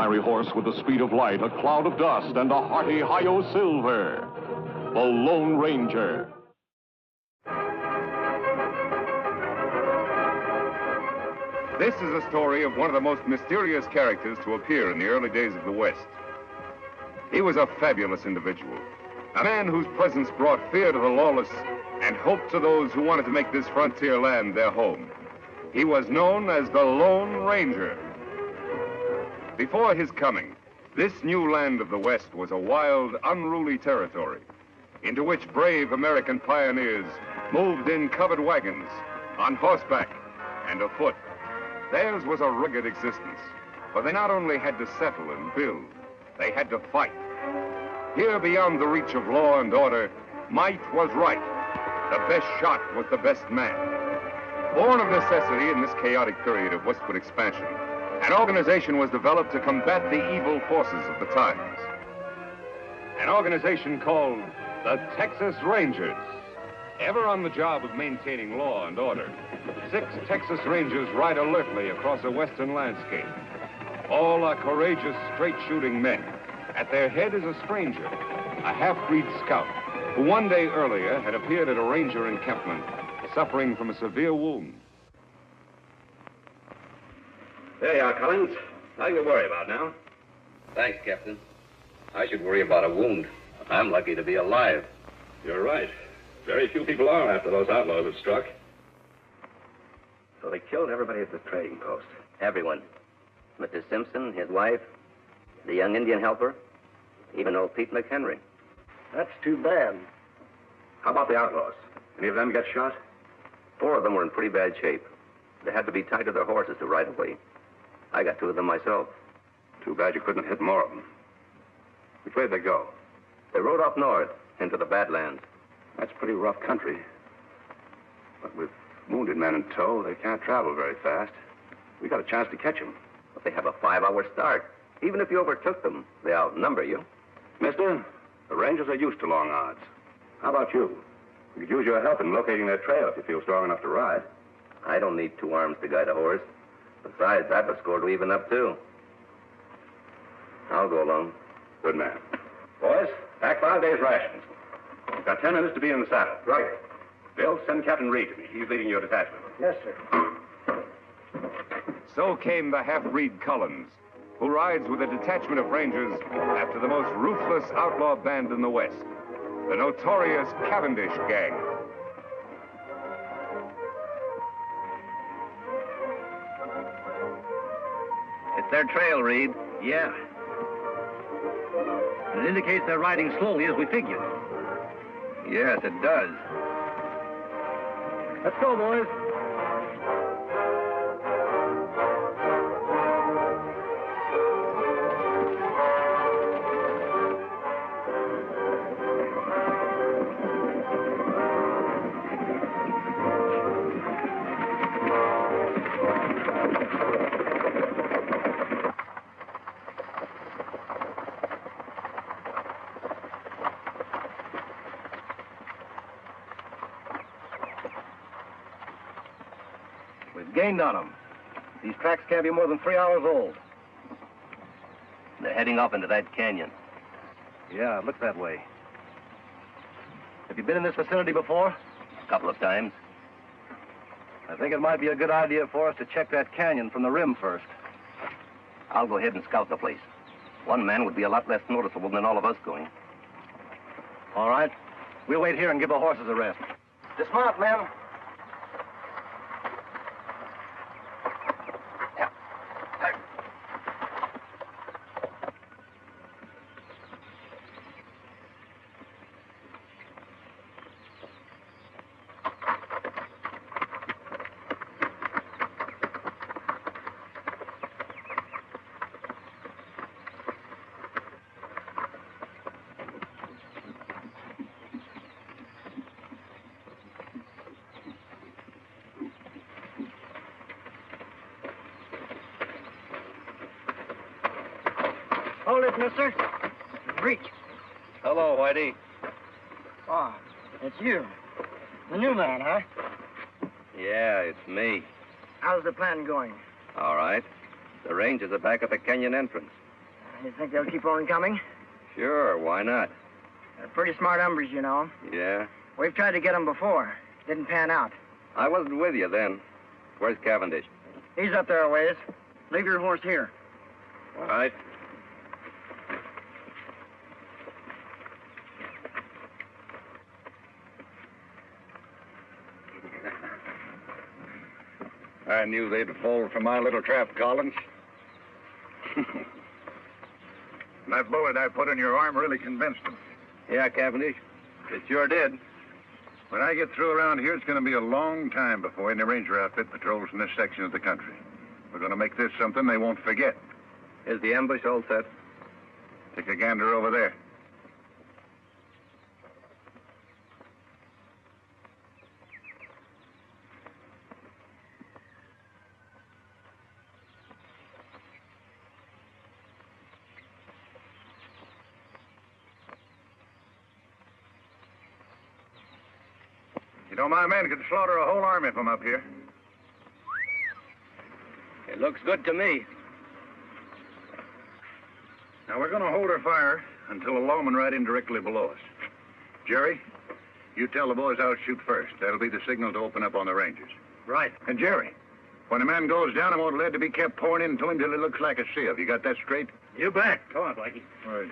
fiery horse with the speed of light, a cloud of dust, and a hearty hi-yo silver. The Lone Ranger. This is a story of one of the most mysterious characters to appear in the early days of the West. He was a fabulous individual, a man whose presence brought fear to the lawless and hope to those who wanted to make this frontier land their home. He was known as the Lone Ranger. Before his coming, this new land of the West was a wild, unruly territory into which brave American pioneers moved in covered wagons, on horseback, and afoot. Theirs was a rugged existence, for they not only had to settle and build, they had to fight. Here, beyond the reach of law and order, might was right. The best shot was the best man. Born of necessity in this chaotic period of westward expansion, an organization was developed to combat the evil forces of the times. An organization called the Texas Rangers. Ever on the job of maintaining law and order, 6 Texas Rangers ride alertly across a western landscape. All are courageous, straight-shooting men. At their head is a stranger, a half-breed scout, who one day earlier had appeared at a ranger encampment, suffering from a severe wound. There you are, Collins. Nothing to worry about now. Thanks, Captain. I should worry about a wound. I'm lucky to be alive. You're right. Very few people are after those outlaws have struck. So they killed everybody at the trading post. Everyone. Mr. Simpson, his wife, the young Indian helper, even old Pete McHenry. That's too bad. How about the outlaws? Any of them get shot? 4 of them were in pretty bad shape. They had to be tied to their horses to ride away. I got 2 of them myself. Too bad you couldn't have hit more of them. Which way did they go? They rode up north into the Badlands. That's pretty rough country. But with wounded men in tow, they can't travel very fast. We got a chance to catch them. But they have a 5-hour start. Even if you overtook them, they outnumber you. Mister, the Rangers are used to long odds. How about you? We could use your help in locating their trail if you feel strong enough to ride. I don't need 2 arms to guide a horse. Besides, I've a score to even up, too. I'll go along. Good man. Boys, pack 5 days' rations. We've got 10 minutes to be in the saddle. Right. Bill, send Captain Reed to me. He's leading your detachment. Yes, sir. So came the half-breed Collins, who rides with a detachment of Rangers after the most ruthless outlaw band in the West, the notorious Cavendish Gang. It's their trail, Reed. Yeah. It indicates they're riding slowly as we figured. Yes, it does. Let's go, boys. We've gained on them. These tracks can't be more than 3 hours old. They're heading off into that canyon. Yeah, it looks that way. Have you been in this vicinity before? A couple of times. I think it might be a good idea for us to check that canyon from the rim first. I'll go ahead and scout the place. 1 man would be a lot less noticeable than all of us going. All right. We'll wait here and give the horses a rest. Dismount, men. Hold it, mister. Reach. Hello, Whitey. Oh, it's you. The new man, huh? Yeah, it's me. How's the plan going? All right. The Rangers are back at the canyon entrance. You think they'll keep on coming? Sure, why not? They're pretty smart hombres, you know. Yeah? We've tried to get them before. Didn't pan out. I wasn't with you then. Where's Cavendish? He's up there a ways. Leave your horse here. All right. I knew they'd fall for my little trap, Collins. That bullet I put in your arm really convinced them. Yeah, Cavendish. It sure did. When I get through around here, it's going to be a long time before any ranger outfit patrols in this section of the country. We're going to make this something they won't forget. Is the ambush all set? Take a gander over there. You know, my men could slaughter a whole army from up here. It looks good to me. Now, we're going to hold our fire until a lawman right in directly below us. Jerry, you tell the boys I'll shoot first. That'll be the signal to open up on the Rangers. Right. And Jerry, when a man goes down, I want lead to be kept pouring into him till he looks like a sieve. You got that straight? You bet. Come on, Blackie. All right.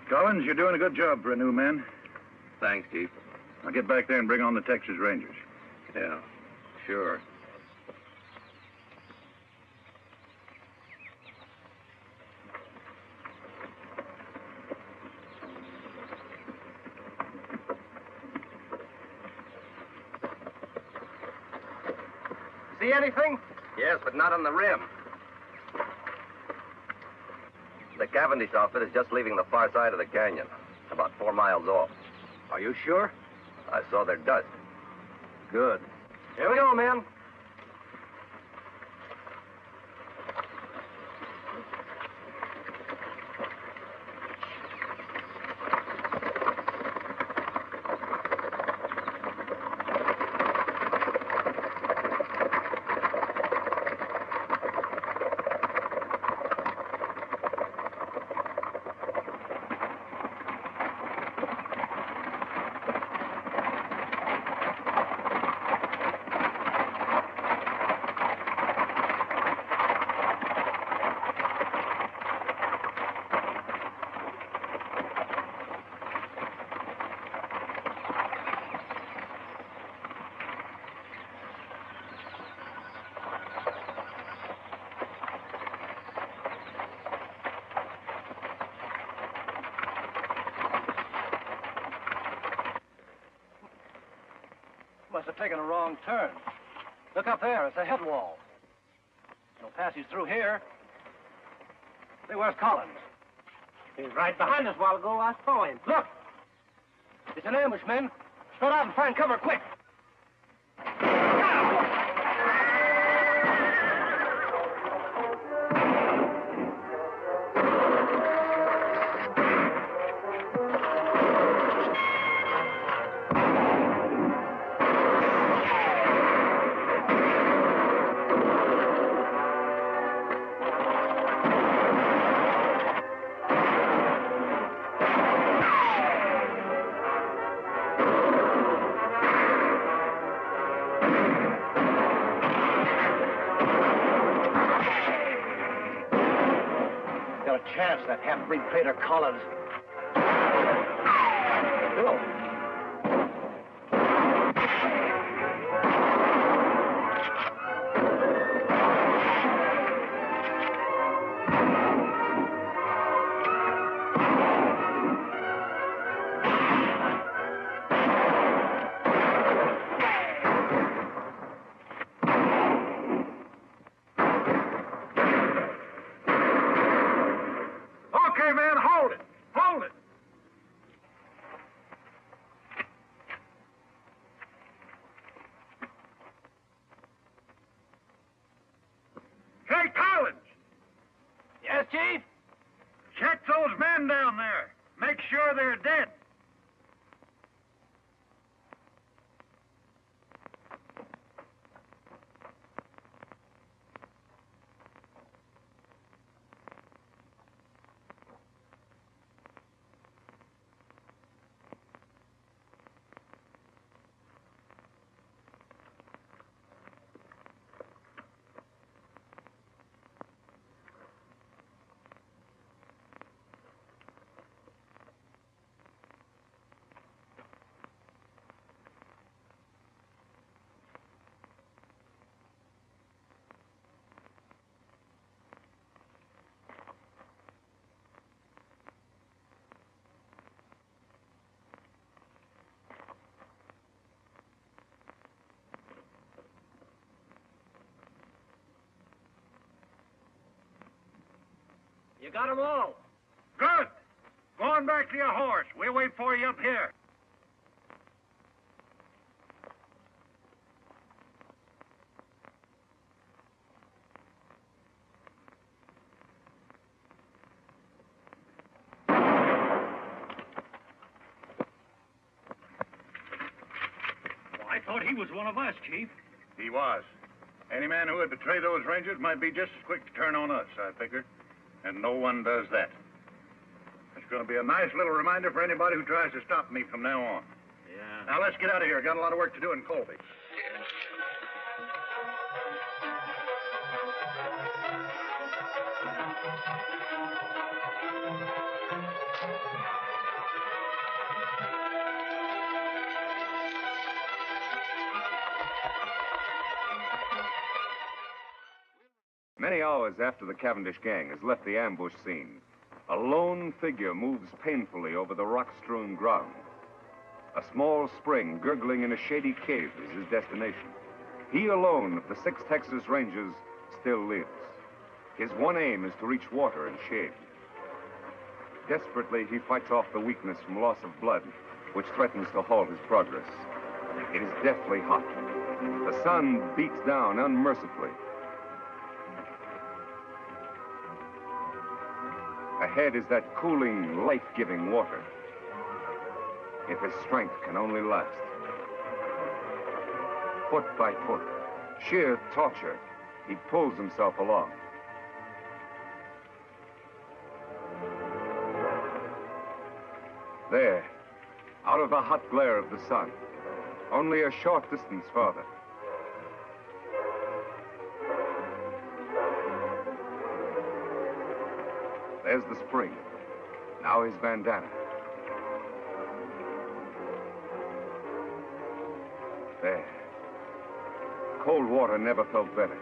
Collins, you're doing a good job for a new man. Thanks, Chief. Now get back there and bring on the Texas Rangers. Yeah, sure. See anything? Yes, but not on the rim. The Cavendish outfit is just leaving the far side of the canyon, about 4 miles off. Are you sure? I saw their dust. Good. Here we go, man. Must have taken a wrong turn. Look up there. It's a head wall. No passage through here. See, where's Collins? He was right behind us a while ago. I saw him. Look! It's an ambush, men. Spread out and find cover, quick! Got a chance, that half-breed traitor Collins. Hello. Okay, man, hold it. Hold it. Hey, Collins! Yes, Chief? Check those men down there. Make sure they're dead. You got 'em all. Good. Go on back to your horse. We'll wait for you up here. I thought he was one of us, Chief. He was. Any man who would betray those Rangers might be just as quick to turn on us, I figure. And no one does that. It's going to be a nice little reminder for anybody who tries to stop me from now on. Yeah. Now, let's get out of here. Got a lot of work to do in Colby. Many hours after the Cavendish gang has left the ambush scene, a lone figure moves painfully over the rock-strewn ground. A small spring gurgling in a shady cave is his destination. He alone of the 6 Texas Rangers still lives. His one aim is to reach water and shade. Desperately, he fights off the weakness from loss of blood, which threatens to halt his progress. It is deathly hot. The sun beats down unmercifully. Ahead is that cooling, life-giving water. If his strength can only last. Foot by foot, sheer torture, he pulls himself along. There, out of the hot glare of the sun, only a short distance farther. There's the spring. Now his bandana. There. Cold water never felt better.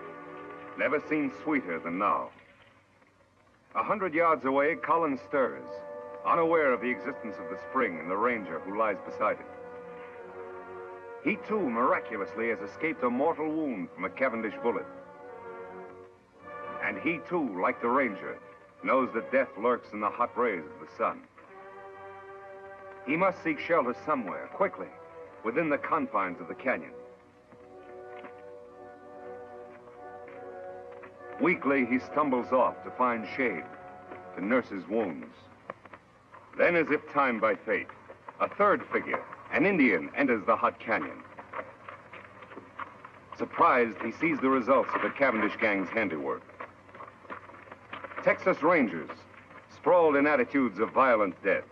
Never seemed sweeter than now. 100 yards away, Collins stirs, unaware of the existence of the spring and the ranger who lies beside it. He, too, miraculously has escaped a mortal wound from a Cavendish bullet. And he, too, like the ranger, knows that death lurks in the hot rays of the sun. He must seek shelter somewhere, quickly, within the confines of the canyon. Weakly, he stumbles off to find shade, to nurse his wounds. Then, as if timed by fate, a third figure, an Indian, enters the hot canyon. Surprised, he sees the results of the Cavendish gang's handiwork. Texas Rangers, sprawled in attitudes of violent death.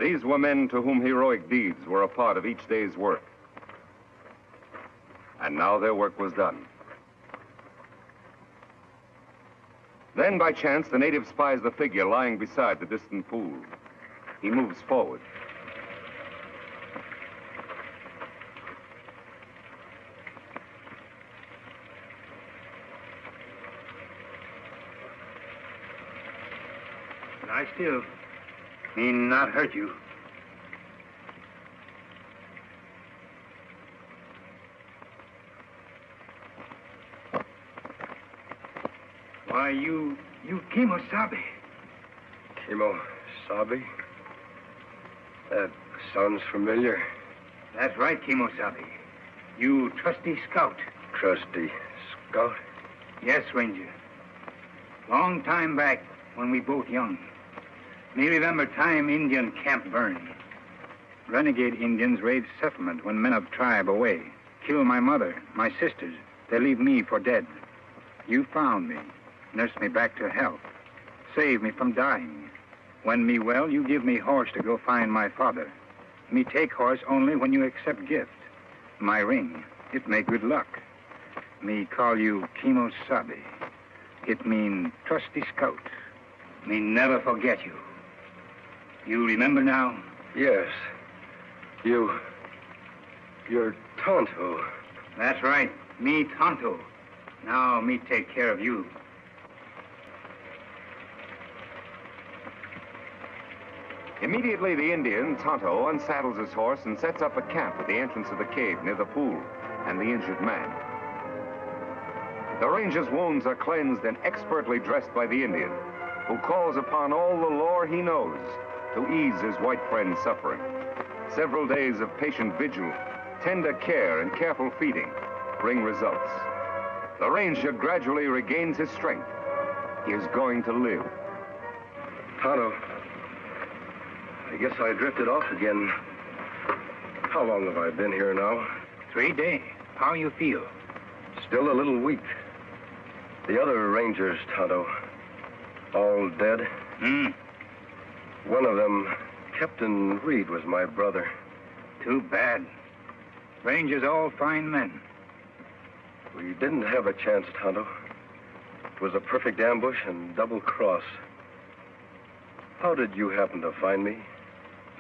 These were men to whom heroic deeds were a part of each day's work. And now their work was done. Then, by chance, the native spies the figure lying beside the distant pool. He moves forward. Lie still. Me not hurt you. Why, you Kimosabe. Kimosabe? That sounds familiar. That's right, Kimosabe. You trusty scout. Trusty scout? Yes, Ranger. Long time back, when we both young. Me remember time Indian camp burned. Renegade Indians raid settlement when men of tribe away. Kill my mother, my sisters. They leave me for dead. You found me. Nursed me back to health. Saved me from dying. When me well, you give me horse to go find my father. Me take horse only when you accept gift. My ring, it make good luck. Me call you Kimosabe. It mean trusty scout. Me never forget you. You remember now? Yes. You're Tonto. That's right. Me Tonto. Now me take care of you. Immediately, the Indian, Tonto, unsaddles his horse and sets up a camp at the entrance of the cave near the pool and the injured man. The ranger's wounds are cleansed and expertly dressed by the Indian, who calls upon all the lore he knows to ease his white friend's suffering. Several days of patient vigil, tender care, and careful feeding bring results. The ranger gradually regains his strength. He is going to live. Tonto, I guess I drifted off again. How long have I been here now? 3 days. How you feel? Still a little weak. The other rangers, Tonto, all dead. One of them, Captain Reed, was my brother. Too bad. Rangers all fine men. We didn't have a chance, Tonto. It was a perfect ambush and double cross. How did you happen to find me?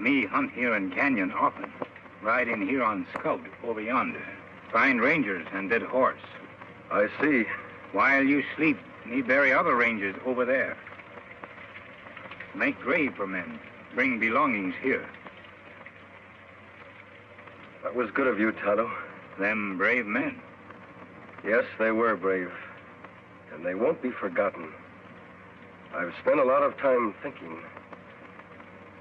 Me hunt here in Canyon often. Ride in here on scout over yonder. Find rangers and dead horse. I see. While you sleep, me bury other rangers over there. Make grave for men. Bring belongings here. That was good of you, Tonto. Them brave men. Yes, they were brave. And they won't be forgotten. I've spent a lot of time thinking.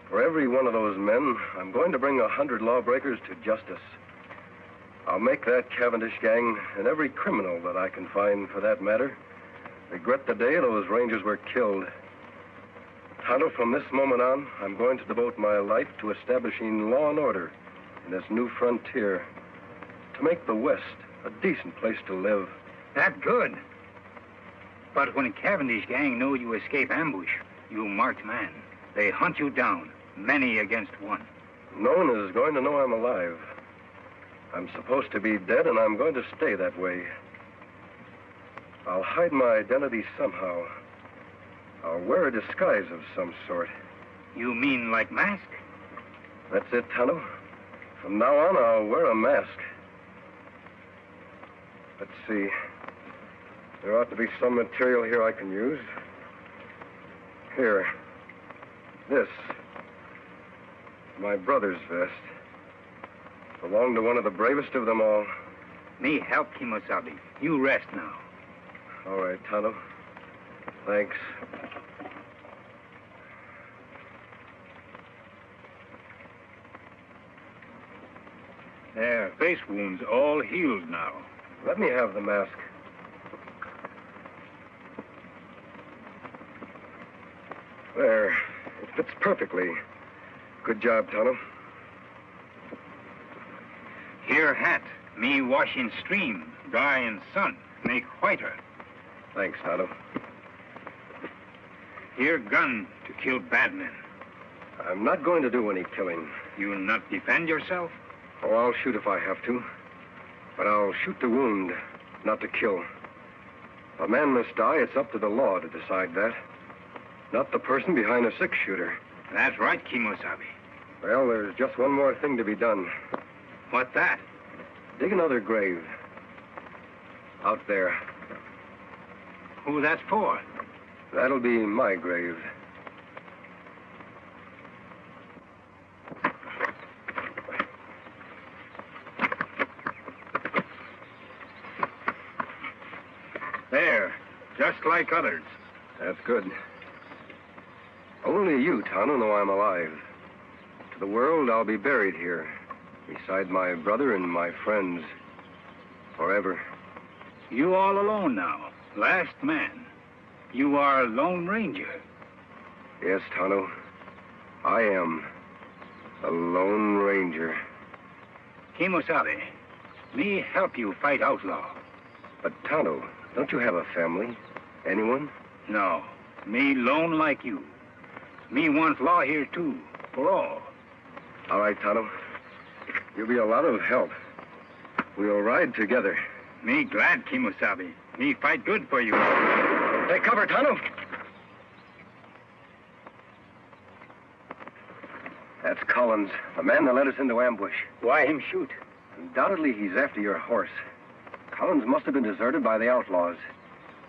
For every one of those men, I'm going to bring 100 lawbreakers to justice. I'll make that Cavendish gang, and every criminal that I can find for that matter, regret the day those rangers were killed. Tonto, from this moment on, I'm going to devote my life to establishing law and order in this new frontier, to make the West a decent place to live. That good. But when Cavendish gang know you escape ambush, you marked man. They hunt you down, many against one. No one is going to know I'm alive. I'm supposed to be dead, and I'm going to stay that way. I'll hide my identity somehow. I'll wear a disguise of some sort. You mean like mask? That's it, Tonto. From now on, I'll wear a mask. Let's see. There ought to be some material here I can use. Here. This. My brother's vest. Belonged to one of the bravest of them all. Me help Kimosabe. You rest now. All right, Tonto. Thanks. Their face wounds all healed now. Let me have the mask. There. It fits perfectly. Good job, Tonto. Here hat. Me wash in stream, dry in sun, make whiter. Thanks, Tonto. Here gun to kill bad men. I'm not going to do any killing. You not defend yourself? Oh, I'll shoot if I have to. But I'll shoot to wound, not to kill. If a man must die, it's up to the law to decide that. Not the person behind a six-shooter. That's right, Kimosabe. Well, there's just one more thing to be done. What that? Dig another grave. Out there. Who that's for? That'll be my grave. There, just like others. That's good. Only you, Tonto, know I'm alive. To the world, I'll be buried here, beside my brother and my friends, forever. You all alone now, last man. You are a Lone Ranger. Yes, Tonto, I am a Lone Ranger. Kimosabe, me help you fight outlaw. But, Tonto, don't you have a family? Anyone? No, me lone like you. Me want law here, too, for all. All right, Tonto. You'll be a lot of help. We'll ride together. Me glad, Kimosabe. Me fight good for you. Take cover, Tonto. That's Collins, the man that led us into ambush. Why him shoot? Undoubtedly, he's after your horse. Collins must have been deserted by the outlaws.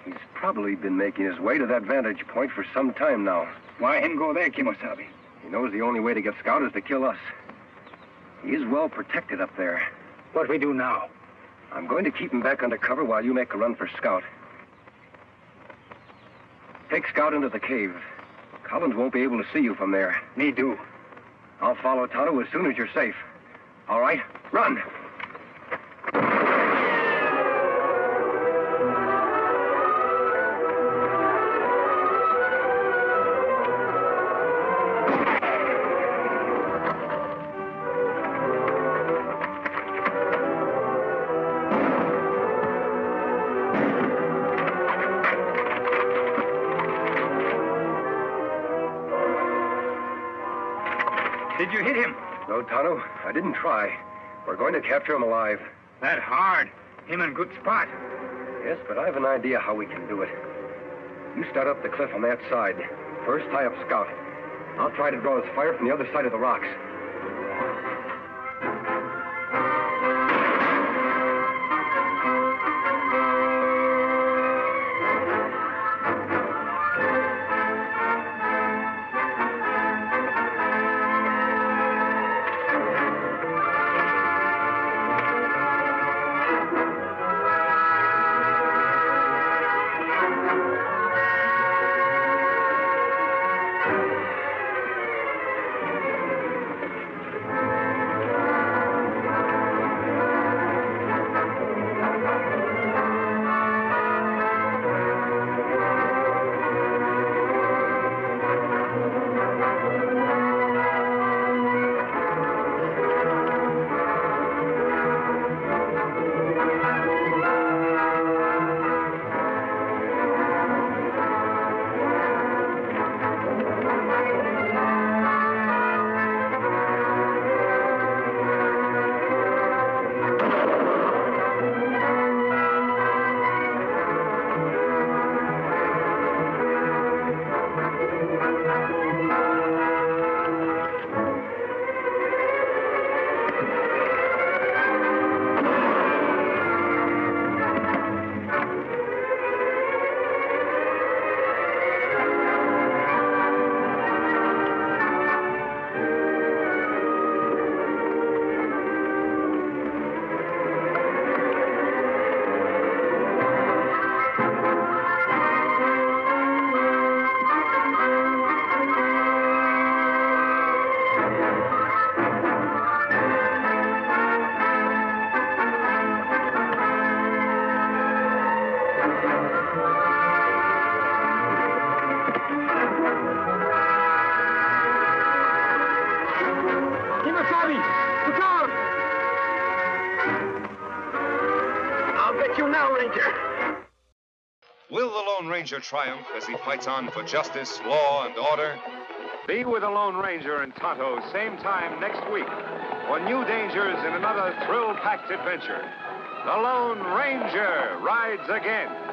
He's probably been making his way to that vantage point for some time now. Why him go there, Kimosabe? He knows the only way to get Scout is to kill us. He's well protected up there. What we do now? I'm going to keep him back under cover while you make a run for Scout. Take Scout into the cave. Collins won't be able to see you from there. Me do. I'll follow Tonto as soon as you're safe. All right, run. Did you hit him? No, Tonto, I didn't try. We're going to capture him alive. That hard. Him in good spot. Yes, but I have an idea how we can do it. You start up the cliff on that side. First, tie up Scout. I'll try to draw his fire from the other side of the rocks. Will the Lone Ranger triumph as he fights on for justice, law, and order? Be with the Lone Ranger and Tonto same time next week for new dangers in another thrill-packed adventure. The Lone Ranger rides again.